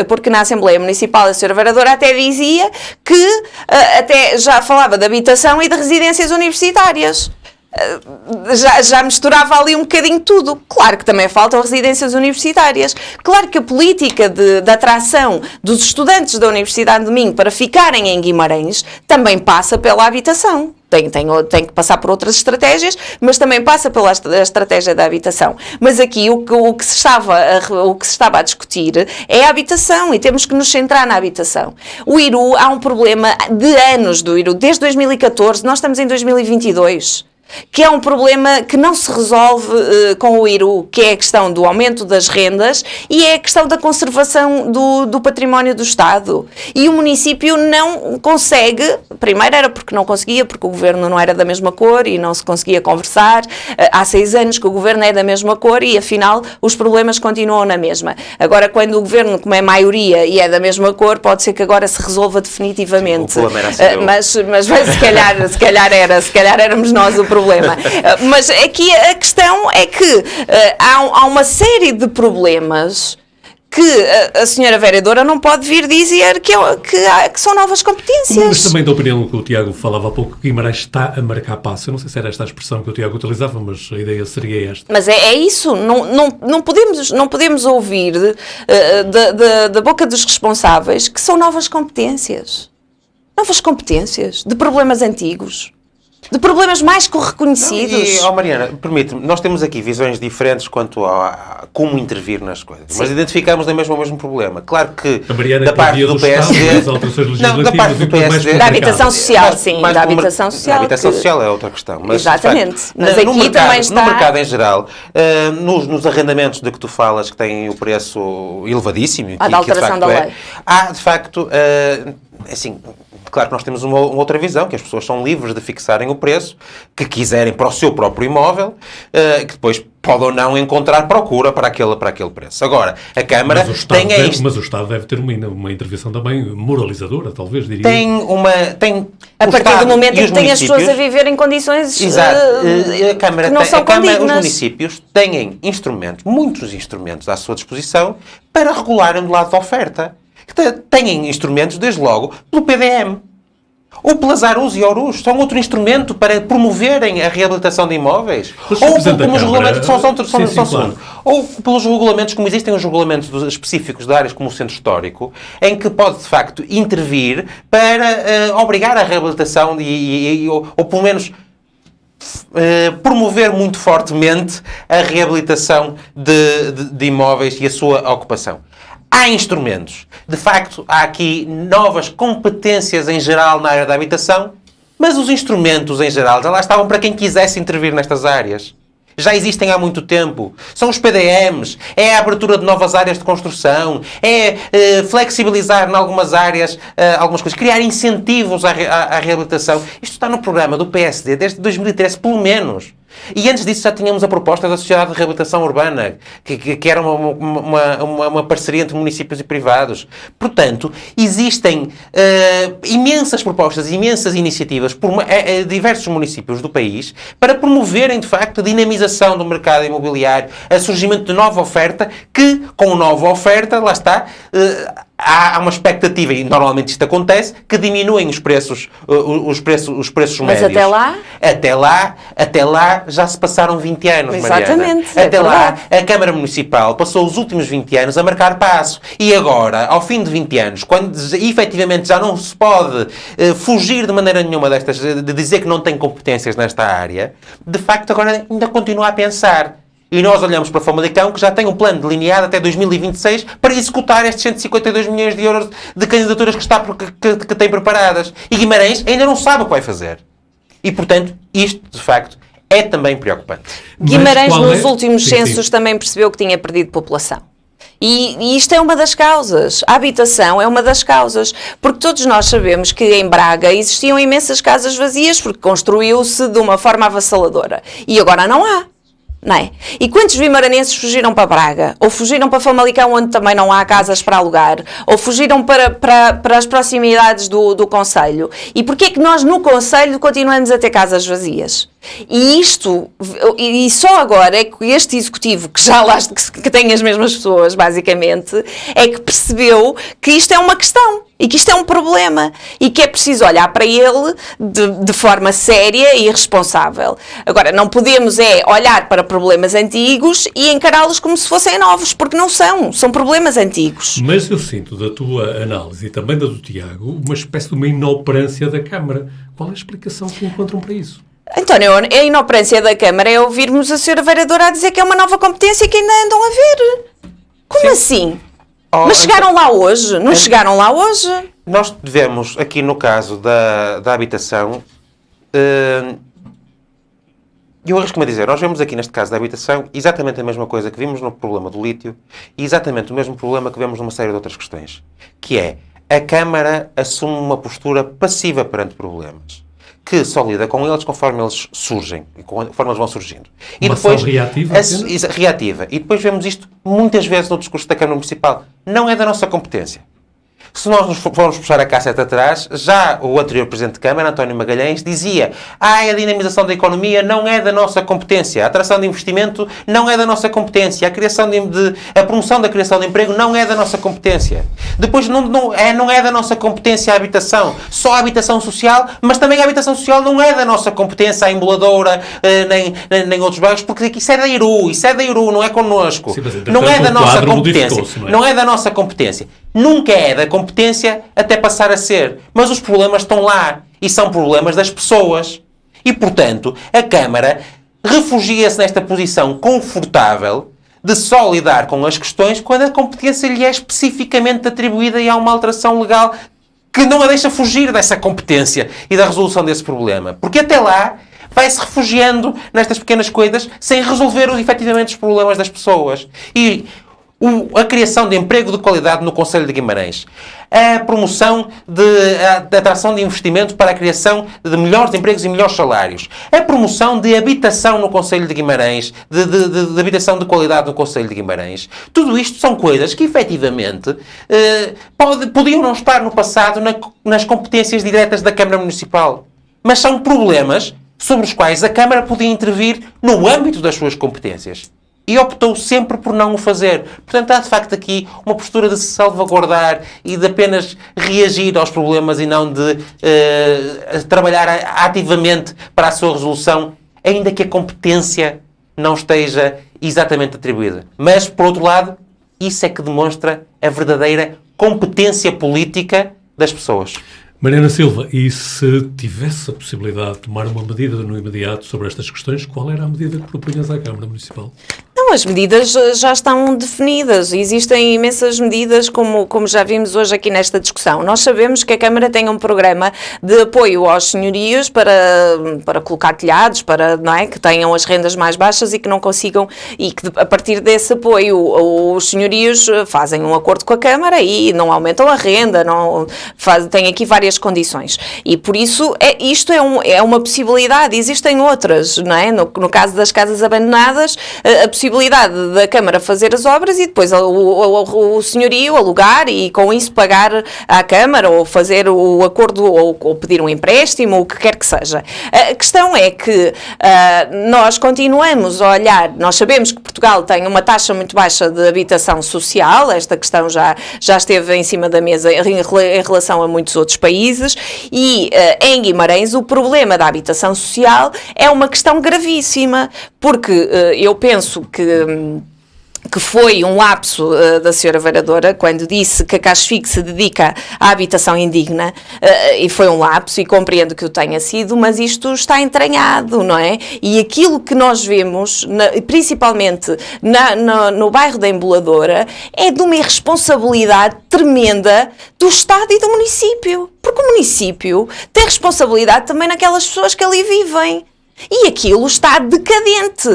porque na Assembleia Municipal a senhora Vereadora até dizia que até já falava de habitação e de residências universitárias. Já misturava ali um bocadinho tudo. Claro que também faltam residências universitárias. Claro que a política de atração dos estudantes da Universidade de Minho para ficarem em Guimarães também passa pela habitação. Tem que passar por outras estratégias, mas também passa pela estratégia da habitação. Mas aqui o que se estava a discutir é a habitação e temos que nos centrar na habitação. O Iru, há um problema de anos do Iru, desde 2014, nós estamos em 2022. Que é um problema que não se resolve com o Iru, que é a questão do aumento das rendas e é a questão da conservação do património do Estado. E o município não consegue, primeiro era porque não conseguia, porque o governo não era da mesma cor e não se conseguia conversar. Há 6 anos que o governo é da mesma cor e, afinal, os problemas continuam na mesma. Agora, quando o governo, como é maioria e é da mesma cor, pode ser que agora se resolva definitivamente. Sim, o problema era mas se calhar éramos nós o problema. Mas aqui a questão é que há uma série de problemas que a senhora Vereadora não pode vir dizer que são novas competências. Mas também da opinião que o Tiago falava há pouco, que Guimarães está a marcar passo. Eu não sei se era esta a expressão que o Tiago utilizava, mas a ideia seria esta. Mas é isso, não podemos ouvir da boca dos responsáveis que são novas competências. Novas competências de problemas antigos. De problemas mais que reconhecidos. Mariana, permite-me, nós temos aqui visões diferentes quanto a como intervir nas coisas, Sim. mas identificamos o mesmo problema. Claro que da parte do PSD... das alterações legislativas, da parte do PSD... Da habitação social, sim. Da habitação social. Da habitação social é outra questão. Mas, exatamente. Facto, mas aqui também está... No mercado em geral, nos arrendamentos de que tu falas, que têm o preço elevadíssimo... A da alteração da lei. Há, de facto, assim... Claro que nós temos uma outra visão, que as pessoas são livres de fixarem o preço que quiserem para o seu próprio imóvel, que depois pode ou não encontrar procura para aquele preço. Agora, a Câmara Mas o Estado deve ter uma intervenção também moralizadora, talvez, diria. A partir do momento em que tem as pessoas a viver em condições que não são condignas. Os municípios têm muitos instrumentos à sua disposição para regularem do lado da oferta. Têm instrumentos, desde logo, pelo PDM. Ou pelas ARUs e ORUs, são outro instrumento para promoverem a reabilitação de imóveis. Mas, Ou Presidente da como os Câmara, regulamentos, ou pelos regulamentos, como existem os regulamentos específicos de áreas como o centro histórico, em que pode, de facto, intervir para obrigar a reabilitação ou pelo menos promover muito fortemente a reabilitação de imóveis e a sua ocupação. Há instrumentos. De facto, há aqui novas competências em geral na área da habitação, mas os instrumentos em geral já lá estavam para quem quisesse intervir nestas áreas. Já existem há muito tempo. São os PDMs, é a abertura de novas áreas de construção, é flexibilizar em algumas áreas algumas coisas, criar incentivos à reabilitação. Isto está no programa do PSD desde 2013, pelo menos. E antes disso já tínhamos a proposta da Sociedade de Reabilitação Urbana, que era uma parceria entre municípios e privados. Portanto, existem imensas propostas, imensas iniciativas por diversos municípios do país para promoverem, de facto, a dinamização do mercado imobiliário, a surgimento de nova oferta, que, com nova oferta, lá está, há uma expectativa, e normalmente isto acontece, que diminuem os preços médios. Mas até lá? Até lá já se passaram 20 anos, Exatamente, Mariana. Até lá, a Câmara Municipal passou os últimos 20 anos a marcar passo. E agora, ao fim de 20 anos, quando efetivamente já não se pode fugir de maneira nenhuma de dizer que não tem competências nesta área, de facto agora ainda continua a pensar. E nós olhamos para Famalicão, que já tem um plano delineado até 2026 para executar estes 152 milhões de euros de candidaturas que tem preparadas. E Guimarães ainda não sabe o que vai fazer. E, portanto, isto, de facto, é também preocupante. Guimarães, nos últimos censos, também percebeu que tinha perdido população. E isto é uma das causas. A habitação é uma das causas. Porque todos nós sabemos que em Braga existiam imensas casas vazias porque construiu-se de uma forma avassaladora. E agora não há. Não é? E quantos vimaranenses fugiram para Braga? Ou fugiram para Famalicão, onde também não há casas para alugar? Ou fugiram para as proximidades do concelho? E porquê é que nós no concelho continuamos a ter casas vazias? E só agora é que este executivo, que já lá que tem as mesmas pessoas, basicamente, é que percebeu que isto é uma questão. E que isto é um problema e que é preciso olhar para ele de forma séria e responsável. Agora, não podemos olhar para problemas antigos e encará-los como se fossem novos, porque não são problemas antigos. Mas eu sinto da tua análise e também da do Tiago uma espécie de uma inoperância da Câmara. Qual é a explicação que encontram para isso? António, a inoperância da Câmara é ouvirmos a senhora vereadora a dizer que é uma nova competência que ainda andam a ver. Como assim? Mas chegaram lá hoje? Não chegaram lá hoje? Nós devemos, aqui no caso da habitação, eu arrisco-me a dizer, nós vemos aqui neste caso da habitação exatamente a mesma coisa que vimos no problema do lítio e exatamente o mesmo problema que vemos numa série de outras questões, que é a Câmara assume uma postura passiva perante problemas, que só lida com eles conforme eles surgem, conforme eles vão surgindo. E uma depois, ação reativa? Reativa. E depois vemos isto muitas vezes no discurso da Câmara Municipal. Não é da nossa competência. Se nós nos formos puxar a cassete atrás, já o anterior Presidente de Câmara, António Magalhães, dizia a dinamização da economia não é da nossa competência, a atração de investimento não é da nossa competência, a promoção da criação de emprego não é da nossa competência. Depois não é da nossa competência a habitação, só a habitação social, mas também a habitação social não é da nossa competência a Emboladora, nem outros bairros, porque isso é da IRU, não é connosco. Sim, não é da nossa competência. Não é da nossa competência. Nunca é da competência até passar a ser. Mas os problemas estão lá. E são problemas das pessoas. E, portanto, a Câmara refugia-se nesta posição confortável de só lidar com as questões quando a competência lhe é especificamente atribuída e há uma alteração legal que não a deixa fugir dessa competência e da resolução desse problema. Porque até lá vai-se refugiando nestas pequenas coisas sem resolver efetivamente os problemas das pessoas. E a criação de emprego de qualidade no Concelho de Guimarães, a promoção da atração de investimento para a criação de melhores empregos e melhores salários, a promoção de habitação no Concelho de Guimarães, de habitação de qualidade no Concelho de Guimarães. Tudo isto são coisas que, efetivamente, podiam não estar no passado nas competências diretas da Câmara Municipal. Mas são problemas sobre os quais a Câmara podia intervir no âmbito das suas competências. e optou sempre por não o fazer. Portanto, há de facto aqui uma postura de se salvaguardar e de apenas reagir aos problemas e não de trabalhar ativamente para a sua resolução, ainda que a competência não esteja exatamente atribuída. Mas, por outro lado, isso é que demonstra a verdadeira competência política das pessoas. Mariana Silva, e se tivesse a possibilidade de tomar uma medida no imediato sobre estas questões, qual era a medida que propunhas à Câmara Municipal? Não, as medidas já estão definidas. Existem imensas medidas, como já vimos hoje aqui nesta discussão. Nós sabemos que a Câmara tem um programa de apoio aos senhorios para colocar telhados, não é, que tenham as rendas mais baixas e que não consigam, e que a partir desse apoio os senhorios fazem um acordo com a Câmara e não aumentam a renda, têm aqui várias condições. E por isso isto é uma possibilidade. Existem outras, não é? No caso das casas abandonadas, a possibilidade da Câmara fazer as obras e depois o senhorio alugar e com isso pagar à Câmara ou fazer o acordo ou pedir um empréstimo, o que quer que seja. A questão é que nós continuamos a olhar, nós sabemos que Portugal tem uma taxa muito baixa de habitação social, esta questão já esteve em cima da mesa em relação a muitos outros países e em Guimarães o problema da habitação social é uma questão gravíssima, porque eu penso que foi um lapso da senhora vereadora quando disse que a CASFIC se dedica à habitação indigna, e foi um lapso, e compreendo que o tenha sido, mas isto está entranhado, não é? E aquilo que nós vemos, principalmente no bairro da Emboladora, é de uma irresponsabilidade tremenda do Estado e do município, porque o município tem responsabilidade também naquelas pessoas que ali vivem. E aquilo está decadente,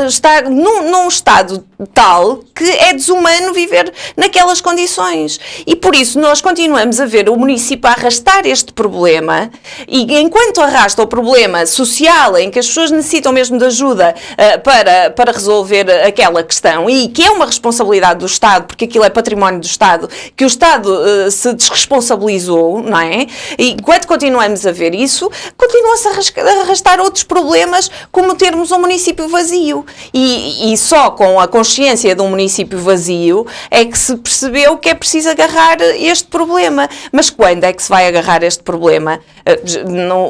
está num estado tal que é desumano viver naquelas condições. E por isso nós continuamos a ver o município a arrastar este problema, e enquanto arrasta o problema social em que as pessoas necessitam mesmo de ajuda para resolver aquela questão, e que é uma responsabilidade do Estado, porque aquilo é património do Estado, que o Estado se desresponsabilizou, não é? E enquanto continuamos a ver isso, continua-se a arrastar outros problemas, como termos um município vazio. E só com a consciência de um município vazio é que se percebeu que é preciso agarrar este problema. Mas quando é que se vai agarrar este problema?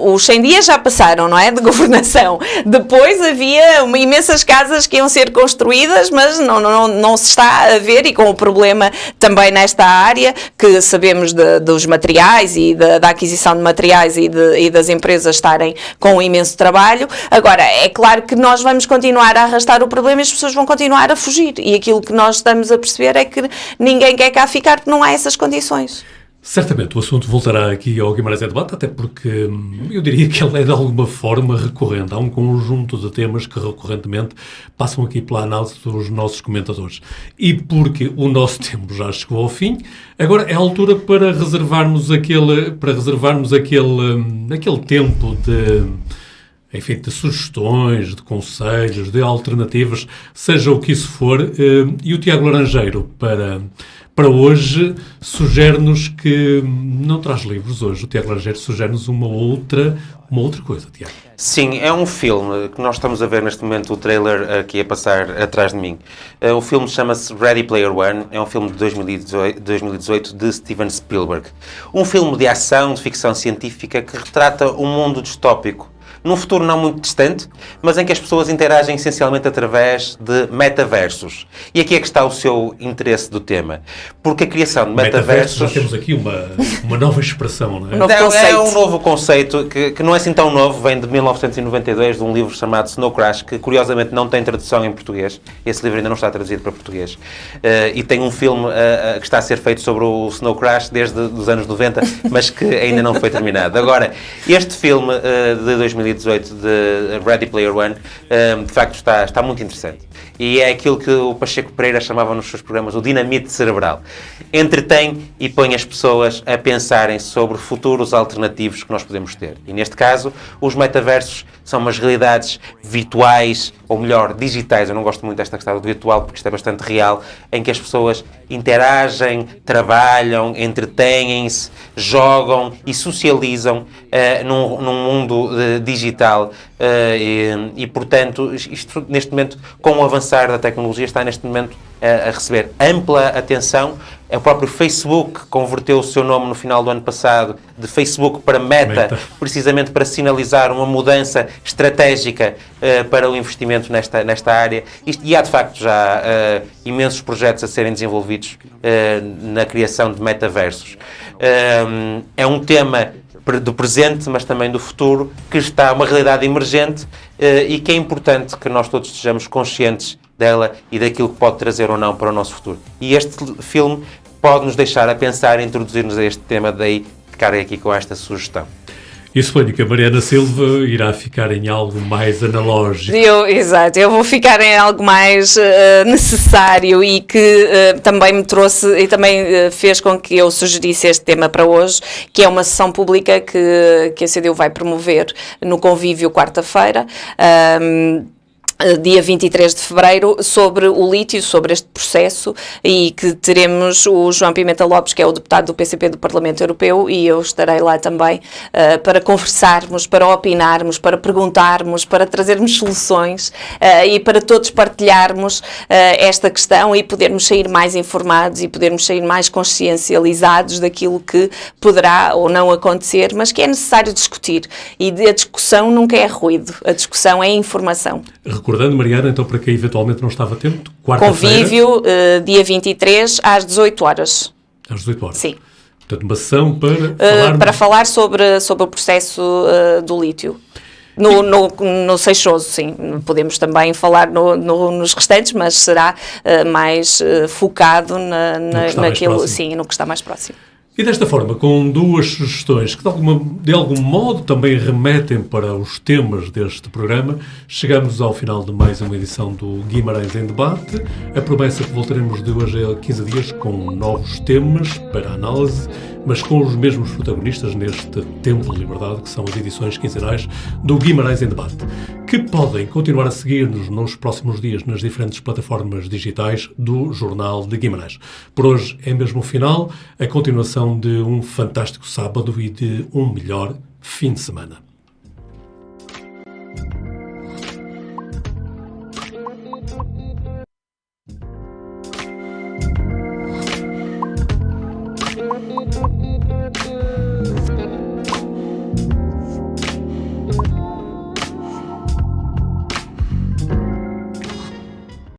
Os 100 dias já passaram, não é? De governação. Depois havia imensas casas que iam ser construídas, mas não se está a ver, e com o problema também nesta área, que sabemos dos materiais e da aquisição de materiais e das empresas estarem com um imenso trabalho. Agora, é claro que nós vamos continuar a arrastar o problema e as pessoas vão continuar a fugir. E aquilo que nós estamos a perceber é que ninguém quer cá ficar porque não há essas condições. Certamente o assunto voltará aqui ao Guimarães em Debate, até porque eu diria que ele é de alguma forma recorrente. Há um conjunto de temas que recorrentemente passam aqui pela análise dos nossos comentadores. E porque o nosso tempo já chegou ao fim, agora é a altura para reservarmos aquele tempo de sugestões, de conselhos, de alternativas, seja o que isso for. E o Tiago Laranjeiro, para hoje, sugere-nos que não traz livros hoje. O Tiago Laranjeiro sugere-nos uma outra coisa, Tiago. Sim, é um filme que nós estamos a ver neste momento, o trailer aqui a passar atrás de mim. O filme chama-se Ready Player One, é um filme de 2018 de Steven Spielberg. Um filme de ação, de ficção científica, que retrata um mundo distópico, num futuro não muito distante, mas em que as pessoas interagem essencialmente através de metaversos. E aqui é que está o seu interesse do tema. Porque a criação de metaversos... Já temos aqui uma nova expressão, não é? É um novo conceito que não é assim tão novo, vem de 1992, de um livro chamado Snow Crash, que curiosamente não tem tradução em português. Esse livro ainda não está traduzido para português. E tem um filme que está a ser feito sobre o Snow Crash desde os anos 90, mas que ainda não foi terminado. Agora, este filme de 2018, de Ready Player One, de facto está muito interessante. E é aquilo que o Pacheco Pereira chamava nos seus programas o dinamite cerebral. Entretém e põe as pessoas a pensarem sobre futuros alternativos que nós podemos ter. E neste caso, os metaversos são umas realidades virtuais, ou melhor, digitais. Eu não gosto muito desta questão do virtual, porque isto é bastante real, em que as pessoas interagem, trabalham, entretêm-se, jogam e socializam num mundo digital. E, portanto, isto, neste momento, com o avançar da tecnologia, está neste momento a receber ampla atenção. O próprio Facebook converteu o seu nome no final do ano passado de Facebook para Meta, precisamente para sinalizar uma mudança estratégica para o investimento nesta área. E há, de facto, já imensos projetos a serem desenvolvidos na criação de metaversos. É um tema do presente, mas também do futuro, que está uma realidade emergente e que é importante que nós todos estejamos conscientes dela e daquilo que pode trazer ou não para o nosso futuro. E este filme pode nos deixar a pensar e introduzir-nos a este tema, daí ficarem aqui com esta sugestão. E suponho que a Mariana Silva irá ficar em algo mais analógico. Exato, eu vou ficar em algo mais necessário e que também me trouxe e também fez com que eu sugerisse este tema para hoje, que é uma sessão pública que a CDU vai promover no Convívio quarta-feira, dia 23 de fevereiro, sobre o lítio, sobre este processo, e que teremos o João Pimenta Lopes, que é o deputado do PCP do Parlamento Europeu, e eu estarei lá também para conversarmos, para opinarmos, para perguntarmos, para trazermos soluções e para todos partilharmos esta questão e podermos sair mais informados e podermos sair mais consciencializados daquilo que poderá ou não acontecer, mas que é necessário discutir. E a discussão nunca é ruído, a discussão é informação. Recordando, Mariana, então, para quem eventualmente não estava atento, quarta-feira... Convívio, dia 23, às 18 horas. Às 18 horas. Sim. Portanto, uma sessão para falar sobre o processo do lítio. No Seixoso, sim. Podemos também falar nos restantes, mas será mais focado naquilo, sim, no que está mais próximo. E desta forma, com duas sugestões que de algum modo também remetem para os temas deste programa, chegamos ao final de mais uma edição do Guimarães em Debate. A promessa que voltaremos de hoje a 15 dias com novos temas para análise, mas com os mesmos protagonistas neste Tempo de Liberdade, que são as edições quinzenais do Guimarães em Debate, que podem continuar a seguir-nos nos próximos dias nas diferentes plataformas digitais do Jornal de Guimarães. Por hoje é mesmo o final, a continuação de um fantástico sábado e de um melhor fim de semana.